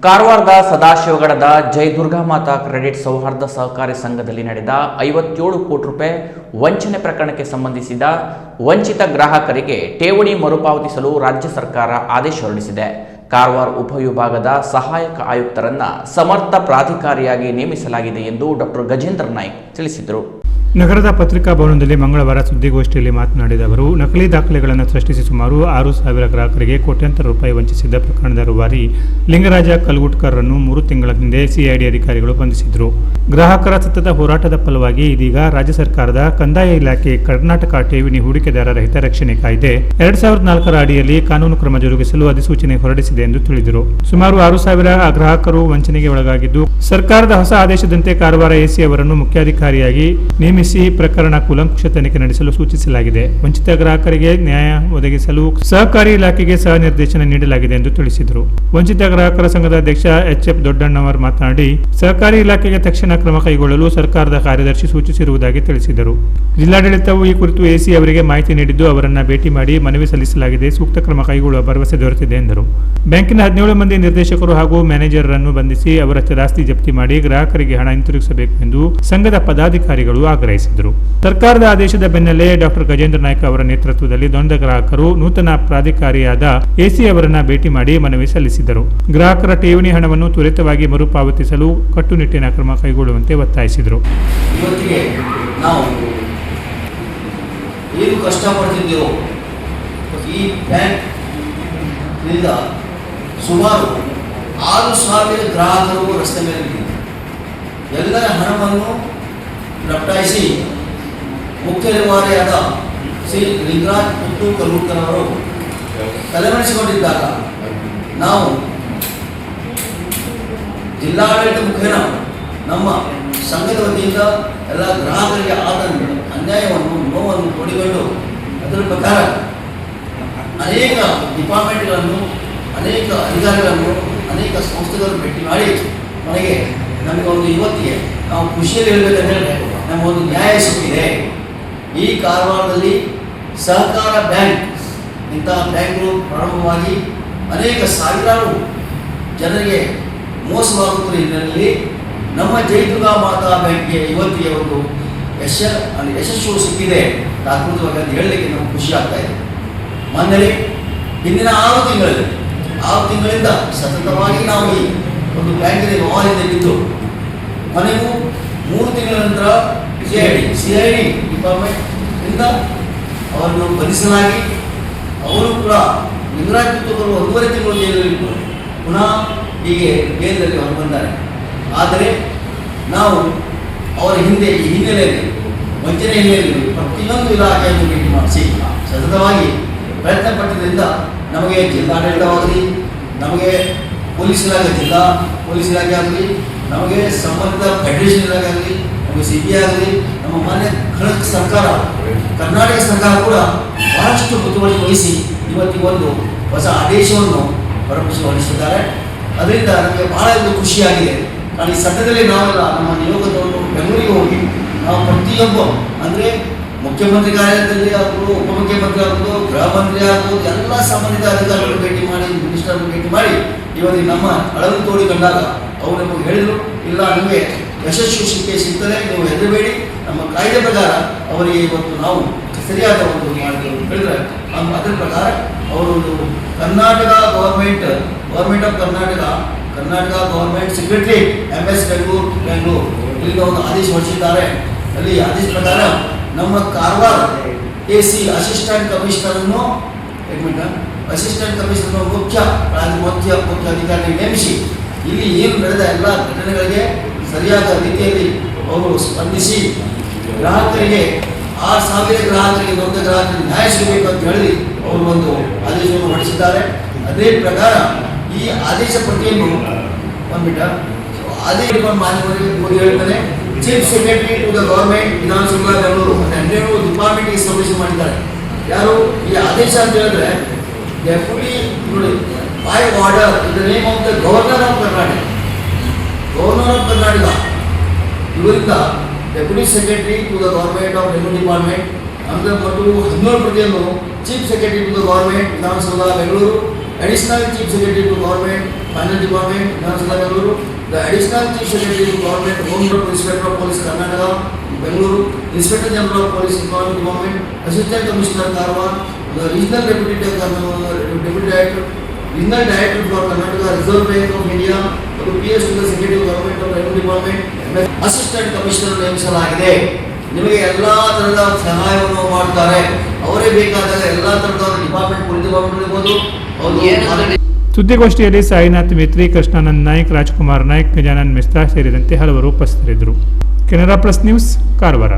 ಕಾರವಾರದ ಸದಾಶಿವಗಡದ ಜೈ ದುರ್ಗಾಮಾತಾ ಕ್ರೆಡಿಟ್ ಸೌಹಾರ್ದ ಸಹಕಾರಿ ಸಂಘದಲ್ಲಿ ನಡೆದ 57 ಕೋಟಿ ರೂಪಾಯಿ ವಂಚನೆ ಪ್ರಕರಣಕ್ಕೆ ಸಂಬಂಧಿಸಿದ ವಂಚಿತ ಗ್ರಾಹಕರಿಗೆ ಠೇವಣಿ ಮರುಪಾವತಿಸಲು ರಾಜ್ಯ ಸರ್ಕಾರ ಆದೇಶ ಹೊರಡಿಸಿದೆ. ಕಾರವಾರ ಉಪವಿಭಾಗದ ಸಹಾಯಕ ಆಯುಕ್ತರನ್ನ ಸಮರ್ಥ ಪ್ರಾಧಿಕಾರಿಯಾಗಿ ನೇಮಿಸಲಾಗಿದೆ ಎಂದು ಡಾಕ್ಟರ್ ಗಜೇಂದ್ರ ನಾಯ್ಕ್ ತಿಳಿಸಿದರು. ನಗರದ ಪತ್ರಿಕಾ ಭವನದಲ್ಲಿ ಮಂಗಳವಾರ ಸುದ್ದಿಗೋಷ್ಠಿಯಲ್ಲಿ ಮಾತನಾಡಿದ ಅವರು, ನಕಲಿ ದಾಖಲೆಗಳನ್ನು ಸೃಷ್ಟಿಸಿ ಸುಮಾರು 6,000 ಗ್ರಾಹಕರಿಗೆ ಕೋಟ್ಯಾಂತರ ರೂಪಾಯಿ ವಂಚಿಸಿದ್ದ ಪ್ರಕರಣದ ರೂವಾರಿ ಲಿಂಗರಾಜ ಕಲ್ಗುಟ್ಕರ್ರನ್ನು 3 ತಿಂಗಳ ಹಿಂದೆ ಸಿಐಡಿ ಅಧಿಕಾರಿಗಳು ಬಂಧಿಸಿದರು. ಗ್ರಾಹಕರ ಸತತ ಹೋರಾಟದ ಫಲವಾಗಿ ಇದೀಗ ರಾಜ್ಯ ಸರ್ಕಾರದ ಕಂದಾಯ ಇಲಾಖೆ ಕರ್ನಾಟಕ ಠೇವಣಿ ಹೂಡಿಕೆದಾರರ ಹಿತರಕ್ಷಣೆ ಕಾಯ್ದೆ 2004ರ ಅಡಿಯಲ್ಲಿ ಕಾನೂನು ಕ್ರಮ ಜರುಗಿಸಲು ಅಧಿಸೂಚನೆ ಹೊರಡಿಸಿದೆ ಎಂದು ತಿಳಿಸಿದರು. ಸುಮಾರು 6,000 ಗ್ರಾಹಕರು ವಂಚನೆಗೆ ಒಳಗಾಗಿದ್ದು, ಸರ್ಕಾರದ ಹೊಸ ಆದೇಶದಂತೆ ಕಾರವಾರ ಎಸಿ ಅವರನ್ನು ಮುಖ್ಯಾಧಿಕಾರಿಯಾಗಿ ನೇಮಿಸಿ ಪ್ರಕರಣ ಕೂಲಂಕುಷ ತನಿಖೆ ನಡೆಸಲು ಸೂಚಿಸಲಾಗಿದೆ. ವಂಚಿತ ಗ್ರಾಹಕರಿಗೆ ನ್ಯಾಯ ಒದಗಿಸಲು ಸಹಕಾರಿ ಇಲಾಖೆಗೆ ಸಹ ನಿರ್ದೇಶನ ನೀಡಲಾಗಿದೆ ಎಂದು ತಿಳಿಸಿದರು. ವಂಚಿತ ಗ್ರಾಹಕರ ಸಂಘದ ಅಧ್ಯಕ್ಷ ಎಚ್.ಎಫ್. ದೊಡ್ಡಣ್ಣವರ್ ಮಾತನಾಡಿ, ಸಹಕಾರಿ ಇಲಾಖೆಗೆ ತಕ್ಷಣ ಕ್ರಮ ಕೈಗೊಳ್ಳಲು ಸರ್ಕಾರದ ಕಾರ್ಯದರ್ಶಿ ಸೂಚಿಸಿರುವುದಾಗಿ ತಿಳಿಸಿದರು. ಜಿಲ್ಲಾಡಳಿತವು ಈ ಕುರಿತು ಎಸಿ ಅವರಿಗೆ ಮಾಹಿತಿ ನೀಡಿದ್ದು, ಅವರನ್ನ ಭೇಟಿ ಮಾಡಿ ಮನವಿ ಸಲ್ಲಿಸಲಾಗಿದೆ. ಸೂಕ್ತ ಕ್ರಮ ಕೈಗೊಳ್ಳುವ ಭರವಸೆ ದೊರೆತಿದೆ ಎಂದರು. ಬ್ಯಾಂಕಿನ 17 ಮಂದಿ ನಿರ್ದೇಶಕರು ಹಾಗೂ ಮ್ಯಾನೇಜರ್ರನ್ನು ಬಂಧಿಸಿ ಅವರ ಆಸ್ತಿ ಜಪ್ತಿ ಮಾಡಿ ಗ್ರಾಹಕರಿಗೆ ಹಣ ಹಿಂತಿರುಗಿಸಬೇಕು ಎಂದು ಸಂಘದ ಪದಾಧಿಕಾರಿಗಳು ಆಗ್ರಹಿಸಿದರು. ಸರ್ಕಾರದ ಆದೇಶದ ಬೆನ್ನಲ್ಲೇ ಡಾಕ್ಟರ್ ಗಜೇಂದ್ರ ನಾಯ್ಕ ಅವರ ನೇತೃತ್ವದಲ್ಲಿ ನೊಂದ ಗ್ರಾಹಕರು ನೂತನ ಪ್ರಾಧಿಕಾರಿಯಾದ ಎಸಿ ಅವರನ್ನ ಭೇಟಿ ಮಾಡಿ ಮನವಿ ಸಲ್ಲಿಸಿದರು. ಗ್ರಾಹಕರ ಠೇವಣಿ ಹಣವನ್ನು ತ್ವರಿತವಾಗಿ ಮರುಪಾವತಿಸಲು ಕಟ್ಟುನಿಟ್ಟಿನ ಕ್ರಮ ಕೈಗೊಳ್ಳುವಂತೆ ಒತ್ತಾಯಿಸಿದರು. ಇವತ್ತಿಗೆ ನಾವು ಏನು ಕಷ್ಟಪಡ್ತಿದ್ದೀರೋ ಈ ಬ್ಯಾಂಕ್ನಿಂದ ಸುಮಾರು 6,000 ಗ್ರಾಹಕರು ರಸ್ತೆ ಮೇಲೆ ಬಿದ್ದಿದ್ದಾರೆ. ಎಲ್ಲರ ಹಣವನ್ನು ಲಪ್ಟಾಯಿಸಿ ಮುಖ್ಯ ರೂವಾರಿಯಾದ ಶ್ರೀ ಲಿಂಗರಾಜ್ ಕಲ್ಗುಟ್ಕರ್ ಅವರು ತಲೆಮರೆಸಿಕೊಂಡಿದ್ದಾಗ ನಾವು ಜಿಲ್ಲಾಡಳಿತ ಮುಖೇನ ನಮ್ಮ ಸಂಘದ ವತಿಯಿಂದ ಎಲ್ಲ ಗ್ರಾಹಕರಿಗೆ ಆದ ಅನ್ಯಾಯವನ್ನು ನೋವನ್ನು ತೋಡಿಕೊಂಡು ಅದರ ಪ್ರಕಾರ ಅನೇಕ ಡಿಪಾರ್ಟ್ಮೆಂಟ್ಗಳನ್ನು, ಅನೇಕ ಅಧಿಕಾರಿಗಳನ್ನು, ಅನೇಕ ಸಂಸ್ಥೆಗಳನ್ನು ಭೇಟಿ ಮಾಡಿ ನಮಗೆ ಒಂದು ಇವತ್ತಿಗೆ ನಾವು ಖುಷಿಯಲ್ಲಿ ಹೇಳಬೇಕಂದ್ರೆ ನಮಗೊಂದು ನ್ಯಾಯ ಸಿಕ್ಕಿದೆ. ಈ ಕಾರವಾರದಲ್ಲಿ ಸಹಕಾರ ಬ್ಯಾಂಕ್ ಇಂತಹ ಬ್ಯಾಂಕ್ಗಳು ಪ್ರಾರಂಭವಾಗಿ ಅನೇಕ ಸಾವಿರಾರು ಜನರಿಗೆ ಮೋಸವಾಗುತ್ತಿರುವ ಹಿನ್ನೆಲೆಯಲ್ಲಿ ನಮ್ಮ ಜೈ ದುರ್ಗಾಮಾತಾ ಬ್ಯಾಂಕ್ಗೆ ಇವತ್ತಿಗೆ ಒಂದು ಯಶಸ್ಸು ಸಿಕ್ಕಿದೆ. ತಾತ್ಪರ್ಯವಾಗಿ ಅಂತ ಹೇಳಲಿಕ್ಕೆ ನಮ್ಗೆ ಖುಷಿ ಆಗ್ತಾ ಇದೆ. ಮೊನ್ನೆ ಹಿಂದಿನ 6 ತಿಂಗಳಿಂದ ಸತತವಾಗಿ ನಾವು ಈ ಒಂದು ಬ್ಯಾಂಕಿನ ವ್ಯವಹಾರದಲ್ಲಿದ್ದು ಮನೆಗೂ 3 ತಿಂಗಳ ನಂತರ ಸಿಐಡಿ ಡಿಪಾರ್ಟ್ಮೆಂಟ್ ಇಂದ ಅವರನ್ನು ಬಂಧಿಸಲಾಗಿ ಅವರು ಕೂಡ ಲಿಂಗರಾಜ್ ಕಲ್ಗುಟ್ಕರ್ 1.5 ತಿಂಗಳು ಜೈಲಲ್ಲಿ ಪುನಃ ಹೀಗೆ ಜೈಲಲ್ಲಿ ಅವರು ಬಂದ್ದಾರೆ. ಆದರೆ ನಾವು ಅವರ ಹಿಂದೆ ಈ ಹಿನ್ನೆಲೆಯಲ್ಲಿ ವಂಚನೆ ಹಿನ್ನೆಲೆಯಲ್ಲಿ ಪ್ರತಿಯೊಂದು ಇಲಾಖೆಯನ್ನು ಭೇಟಿ ಮಾಡಿಸಿ ಸತತವಾಗಿ ಪ್ರಯತ್ನ ಪಟ್ಟಿದ್ದರಿಂದ ನಮಗೆ ಜಿಲ್ಲಾಡಳಿತವಾಗಲಿ, ನಮಗೆ ಪೊಲೀಸ್ ಇಲಾಖೆ, ಜಿಲ್ಲಾ ಪೊಲೀಸ್ ಇಲಾಖೆ ಆಗಲಿ, ನಮಗೆ ಸಂಬಂಧಿತ ಫೆಡರೇಷನ್ ಇಲಾಖೆ ಆಗಲಿ, ನಮಗೆ CBI ಆಗಲಿ, ನಮ್ಮ ಮಾನ್ಯ ಸರ್ಕಾರ ಕರ್ನಾಟಕ ಸರ್ಕಾರ ಕೂಡ ಬಹಳಷ್ಟು ಮುತುವರ್ಜಿ ವಹಿಸಿ ಇವತ್ತಿಗೊಂದು ಹೊಸ ಆದೇಶವನ್ನು ಹೊರಡಿಸಿದ್ದಾರೆ. ಅದರಿಂದ ನಮಗೆ ಬಹಳ ಖುಷಿಯಾಗಿದೆ. ನಾನು ಈ ಸದ್ಯದಲ್ಲಿ ನಾವೆಲ್ಲ ನಮ್ಮ ನಿಯೋಗದವರು ಬೆಂಗಳೂರಿಗೆ ಹೋಗಿ ನಾವು ಪ್ರತಿಯೊಬ್ಬ ಅಂದರೆ ಮುಖ್ಯಮಂತ್ರಿ ಕಾರ್ಯಾಲಯದಲ್ಲಿ ಆಗ್ಬೋದು, ಉಪಮುಖ್ಯಮಂತ್ರಿ ಆಗ್ಬೋದು, ಗೃಹ ಮಂತ್ರಿ ಆಗ್ಬೋದು, ಎಲ್ಲ ಸಂಬಂಧಿತ ಅಧಿಕಾರಿಗಳನ್ನು ಭೇಟಿ ಮಾಡಿ, ಮಿನಿಸ್ಟರ್ನ ಭೇಟಿ ಮಾಡಿ ಇವತ್ತು ನಮ್ಮ ಅಳಲು ತೋಡಿಕೊಂಡಾಗ ಅವರು ನಮಗೆ ಹೇಳಿದರು, ಇಲ್ಲ ನಿಮಗೆ ಯಶಸ್ಸು ಸಿಗ್ತದೆ, ನೀವು ಹೆದರಬೇಡಿ, ನಮ್ಮ ಕಾಯ್ದೆ ಪ್ರಕಾರ ಅವರಿಗೆ ಇವತ್ತು ನಾವು ಸರಿಯಾದ ಒಂದು ಹೇಳಿದ್ರೆ ಅದರ ಪ್ರಕಾರ ಅವರು Karnataka government of Karnataka government secretary MS Bengaluru ಇಲ್ಲಿಂದ ಒಂದು ಆದೇಶ ಹೊರಡಿಸಿದ್ದಾರೆ. ಅಲ್ಲಿ ಆದೇಶ ಪ್ರಕಾರ ನಮ್ಮ ಕಾರವಾರ AC ಅಸಿಸ್ಟೆಂಟ್ ಕಮಿಷನರನ್ನು ಮುಖ್ಯ ಅಧಿಕಾರಿ ನೇಮಿಸಿ ಇಲ್ಲಿ ಏನು ನಡೆದ ಎಲ್ಲ ಘಟನೆಗಳಿಗೆ ಸರಿಯಾದ ರೀತಿಯಲ್ಲಿ ಅವರು ಸ್ಪಂದಿಸಿ ಗ್ರಾಹಕರಿಗೆ 6,000 ಗ್ರಾಹಕರಿಗೆ ನೊಂದ ಗ್ರಾಹಕರಿಗೆ ನ್ಯಾಯ ಸಿಗಬೇಕು ಅಂತ ಹೇಳಿ ಅವರು ಒಂದು ಆದೇಶವನ್ನು ಹೊರಡಿಸಿದ್ದಾರೆ. ಅದೇ ಪ್ರಕಾರ ಈ ಆದೇಶ ಪ್ರತಿಯನ್ನು ಆದೇಶ ಮಾನ್ಯವಾಗಿ ಹೇಳ್ತಾನೆ, chief secretary to the government Vidhana Sabha Bengaluru 12 department establish ಮಾಡಿದ್ದಾರೆ. ಯಾರು ಈ ಆದೇಶ ಅಂತ ಹೇಳಿದ್ರೆ deputy by order in the name of the governor of Karnataka ಇವರಿಂದ deputy secretary to the government of revenue department ಅಂದರೆ ಮತ್ತು 17 ಪ್ರತಿಯನ್ನು chief secretary to the government Vidhana Sabha Bengaluru Additional Chief Secretary to Government, Finance Department, National Bengaluru, the Additional Chief Secretary to Government, Home Inspector of Police, Karnataka, Bengaluru, Inspector General of Police, Economic Department, Assistant Commissioner, Karwar, the Regional Deputy Director, Regional Director for Karnataka, Reserve Bank of India, the PS to the Secretary of Government of Revenue Department, Assistant Commissioner ನೇಮಿಸಲಾಗಿದೆ. ನಿಮಗೆ ಎಲ್ಲ ತರಹದ ಸಹಾಯವನ್ನು ಮಾಡ್ತಾರೆ. ಅವರೇ ಬೇಕಾದಾಗ ಎಲ್ಲ ತರಹದ ಡಿಪಾರ್ಟ್ಮೆಂಟ್ ಪೊಲೀಸ್ ಡಿಪಾರ್ಟ್ಮೆಂಟ್ ಇರ್ಬೋದು. ಸುದ್ದಿಗೋಷ್ಠಿಯಲ್ಲಿ ಸಾಯಿನಾಥ್ ಮಿತ್ರಿ, ಕೃಷ್ಣಾನಂದ್ ನಾಯ್ಕ್, ರಾಜ್ಕುಮಾರ್ ನಾಯ್ಕ್, ಗಜಾನನ್ ಮಿಸ್ತಾ ಸೇರಿದಂತೆ ಹಲವರು ಉಪಸ್ಥಿತರಿದ್ದರು. Canara plus news, Karwar.